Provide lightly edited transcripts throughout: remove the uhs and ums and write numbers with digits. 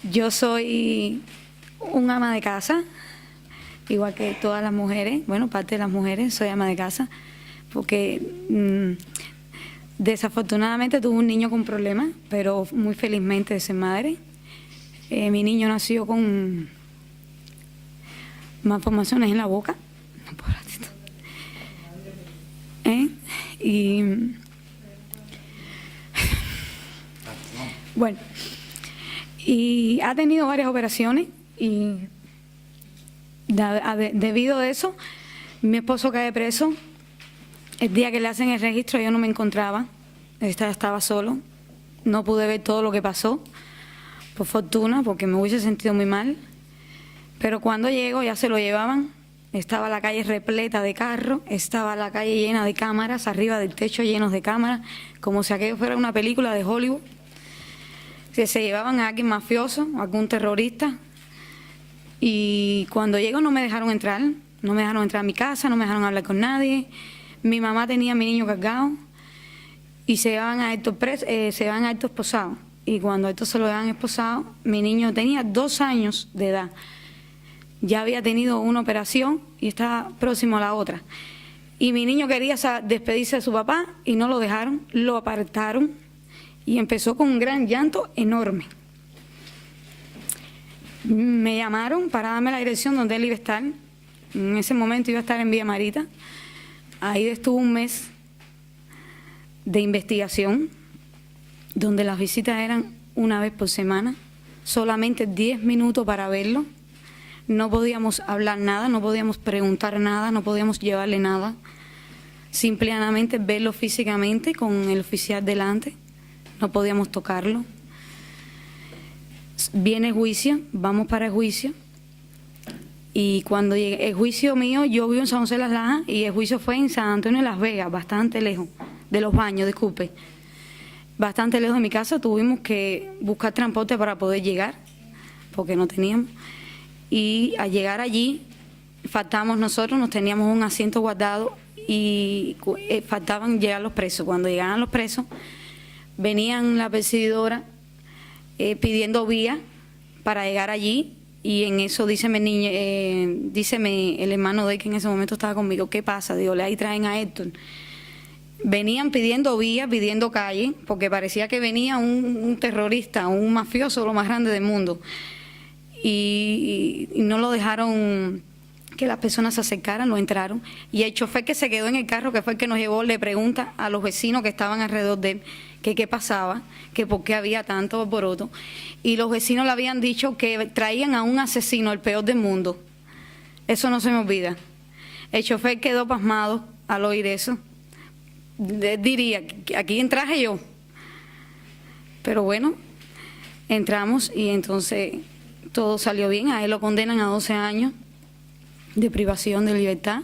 Yo soy un ama de casa, igual que todas las mujeres, bueno, parte de las mujeres, soy ama de casa, porque desafortunadamente tuve un niño con problemas, pero muy felizmente de ser madre. Mi niño nació con malformaciones en la boca. No puedo ratito. Y bueno, y ha tenido varias operaciones y debido a eso mi esposo cae preso. El día que le hacen el registro yo no me encontraba, estaba solo, no pude ver todo lo que pasó, por fortuna, porque me hubiese sentido muy mal. Pero cuando llego ya se lo llevaban, estaba la calle repleta de carros, estaba la calle llena de cámaras, arriba del techo llenos de cámaras, como si aquello fuera una película de Hollywood. Se llevaban a alguien mafioso, a algún terrorista, y cuando llego no me dejaron entrar a mi casa, no me dejaron hablar con nadie. Mi mamá tenía a mi niño cargado y se van a Héctor esposado. Y cuando a Héctor se lo llevan esposado, mi niño tenía 2 años de edad. Ya había tenido una operación y estaba próximo a la otra. Y mi niño quería despedirse de su papá y no lo dejaron, lo apartaron y empezó con un gran llanto enorme. Me llamaron para darme la dirección donde él iba a estar. En ese momento iba a estar en Villa Marita. Ahí estuvo un mes de investigación, donde las visitas eran una vez por semana, solamente 10 minutos para verlo. No podíamos hablar nada, no podíamos preguntar nada, no podíamos llevarle nada. Simplemente verlo físicamente con el oficial delante, no podíamos tocarlo. Viene el juicio, vamos para el juicio. Y cuando llegué, el juicio mío, yo vivo en San José de las Lajas y el juicio fue en San Antonio de Las Vegas, bastante lejos, de Los Baños, disculpe. Bastante lejos de mi casa, tuvimos que buscar transporte para poder llegar, porque no teníamos. Y al llegar allí, faltábamos nosotros, nos teníamos un asiento guardado y faltaban llegar los presos. Cuando llegaban los presos, venían la perseguidora pidiendo vía para llegar allí. Y en eso díceme el hermano de él, que en ese momento estaba conmigo, ¿qué pasa? Digo, ahí traen a Héctor. Venían pidiendo vía, pidiendo calle, porque parecía que venía un terrorista, un mafioso, lo más grande del mundo. Y no lo dejaron que las personas se acercaran, lo entraron. Y el chofer que se quedó en el carro, que fue el que nos llevó, le pregunta a los vecinos que estaban alrededor de él que qué pasaba, que por qué había tanto alboroto. Y los vecinos le habían dicho que traían a un asesino, el peor del mundo. Eso no se me olvida. El chofer quedó pasmado al oír eso. Diría, ¿a quién traje yo? Pero bueno, entramos y entonces todo salió bien. A él lo condenan a 12 años de privación de libertad.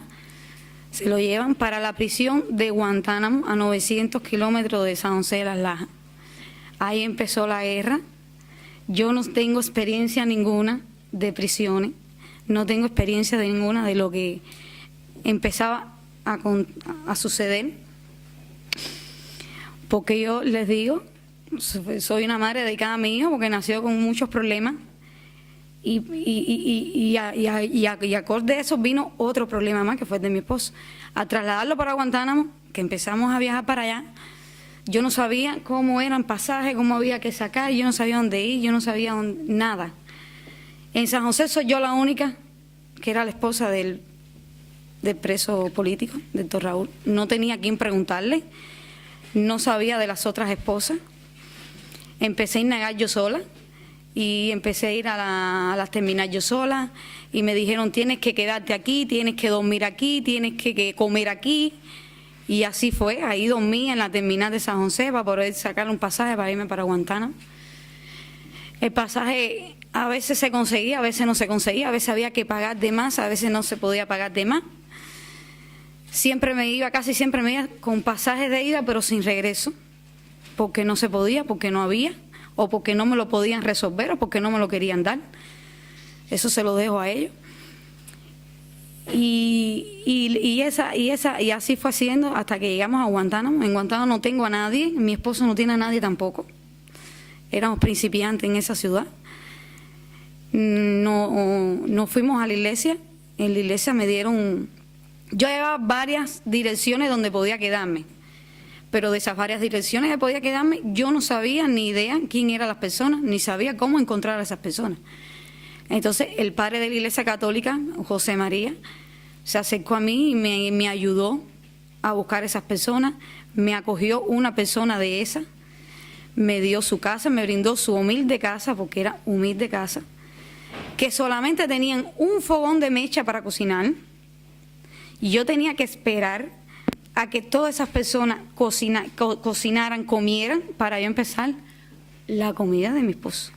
Se lo llevan para la prisión de Guantánamo, a 900 kilómetros de San José de las Lajas. Ahí empezó la guerra. Yo no tengo experiencia ninguna de prisiones, no tengo experiencia de ninguna de lo que empezaba a suceder, porque yo les digo, soy una madre dedicada a mi hijo, porque nació con muchos problemas, y acorde a eso vino otro problema más, que fue el de mi esposo. A trasladarlo para Guantánamo, que empezamos a viajar para allá, yo no sabía cómo eran pasajes, cómo había que sacar, yo no sabía dónde ir, yo no sabía nada. En San José soy yo la única que era la esposa del preso político, del doctor Raúl. No tenía a quién preguntarle, no sabía de las otras esposas. Empecé a indagar yo sola y empecé a ir a las terminales yo sola y me dijeron, tienes que quedarte aquí, tienes que dormir aquí, tienes que comer aquí. Y así fue, ahí dormí en la terminal de San José para poder sacar un pasaje para irme para Guantánamo. El pasaje a veces se conseguía, a veces no se conseguía, a veces había que pagar de más, a veces no se podía pagar de más. Siempre me iba, casi siempre me iba con pasajes de ida, pero sin regreso, porque no se podía, porque no había, o porque no me lo podían resolver, o porque no me lo querían dar. Eso se lo dejo a ellos. Y así fue haciendo hasta que llegamos a Guantánamo. En Guantánamo no tengo a nadie, mi esposo no tiene a nadie tampoco. Éramos principiantes en esa ciudad. no fuimos a la iglesia. En la iglesia me dieron, yo llevaba varias direcciones donde podía quedarme, pero de esas varias direcciones que podía quedarme, yo no sabía ni idea quién eran las personas, ni sabía cómo encontrar a esas personas. Entonces el padre de la iglesia católica, José María, se acercó a mí y me ayudó a buscar esas personas. Me acogió una persona de esa, me dio su casa, me brindó su humilde casa, porque era humilde casa, que solamente tenían un fogón de mecha para cocinar, y yo tenía que esperar a que todas esas personas cocinaran, comieran, para yo empezar la comida de mi esposo,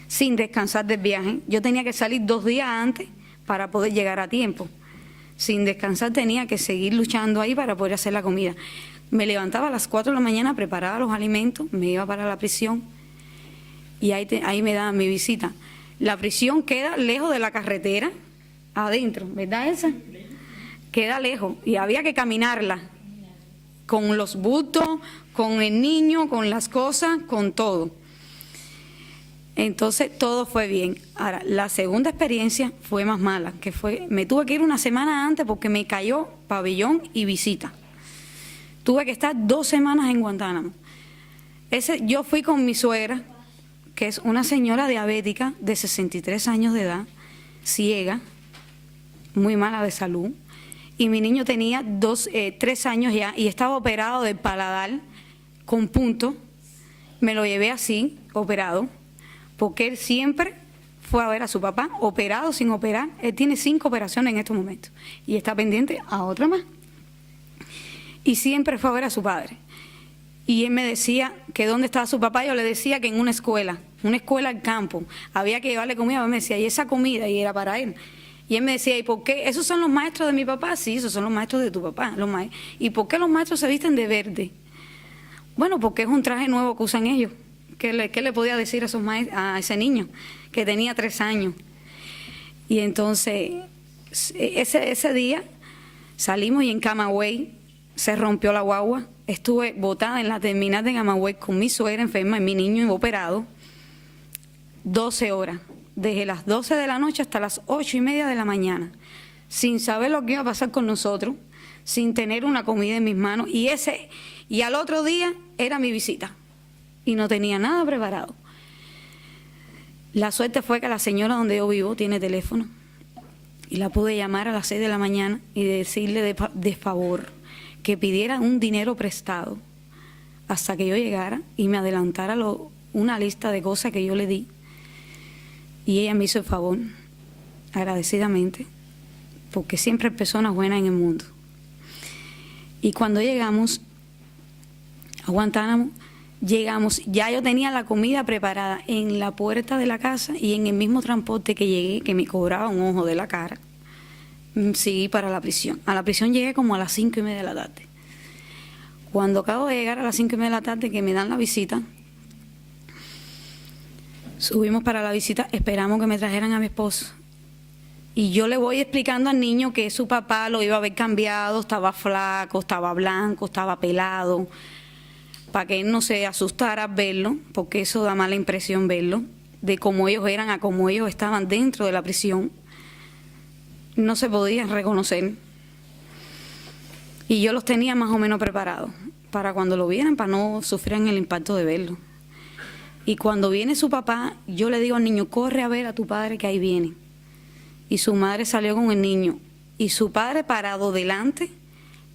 sin descansar del viaje. Yo tenía que salir 2 días antes para poder llegar a tiempo. Sin descansar tenía que seguir luchando ahí para poder hacer la comida. Me levantaba a las 4 de la mañana, preparaba los alimentos, me iba para la prisión y ahí me daban mi visita. La prisión queda lejos de la carretera, adentro, ¿verdad, Elsa? Queda lejos y había que caminarla, con los bultos, con el niño, con las cosas, con todo. Entonces todo fue bien. Ahora, la segunda experiencia fue más mala, que fue, me tuve que ir una semana antes porque me cayó pabellón y visita. Tuve que estar 2 semanas en Guantánamo. Yo fui con mi suegra, que es una señora diabética de 63 años de edad, ciega, muy mala de salud, y mi niño tenía 3 años ya y estaba operado del paladar con punto. Me lo llevé así, operado, porque él siempre fue a ver a su papá, operado, sin operar. Él tiene 5 operaciones en estos momentos y está pendiente a otra más. Y siempre fue a ver a su padre. Y él me decía que dónde estaba su papá. Yo le decía que en una escuela al campo, había que llevarle comida. Él me decía, y esa comida, y era para él. Y él me decía, ¿y por qué? ¿Esos son los maestros de mi papá? Sí, esos son los maestros de tu papá. ¿Y por qué los maestros se visten de verde? Bueno, porque es un traje nuevo que usan ellos. ¿Qué le podía decir a esos maestros, a ese niño que tenía 3 años? Y entonces, ese día salimos y en Camagüey se rompió la guagua. Estuve botada en la terminal de Camagüey con mi suegra enferma y mi niño operado 12 horas, desde las 12 de la noche hasta las 8:30 de la mañana, sin saber lo que iba a pasar con nosotros, sin tener una comida en mis manos. Y al otro día era mi visita y no tenía nada preparado. La suerte fue que la señora donde yo vivo tiene teléfono y la pude llamar a las 6 de la mañana y decirle de favor que pidiera un dinero prestado hasta que yo llegara y me adelantara una lista de cosas que yo le di. Y ella me hizo el favor, agradecidamente, porque siempre hay personas buenas en el mundo. Y cuando llegamos a Guantánamo, ya yo tenía la comida preparada en la puerta de la casa y en el mismo transporte que llegué, que me cobraba un ojo de la cara, seguí para la prisión. A la prisión llegué como a las 5:30 de la tarde. Cuando acabo de llegar a las 5:30 de la tarde, que me dan la visita, subimos para la visita, esperamos que me trajeran a mi esposo. Y yo le voy explicando al niño que su papá lo iba a haber cambiado, estaba flaco, estaba blanco, estaba pelado, para que él no se asustara al verlo, porque eso da mala impresión verlo, de cómo ellos eran a cómo ellos estaban dentro de la prisión. No se podían reconocer. Y yo los tenía más o menos preparados para cuando lo vieran, para no sufrir el impacto de verlo. Y cuando viene su papá, yo le digo al niño, corre a ver a tu padre que ahí viene. Y su madre salió con el niño. Y su padre parado delante,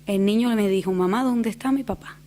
el niño me dijo, mamá, ¿dónde está mi papá?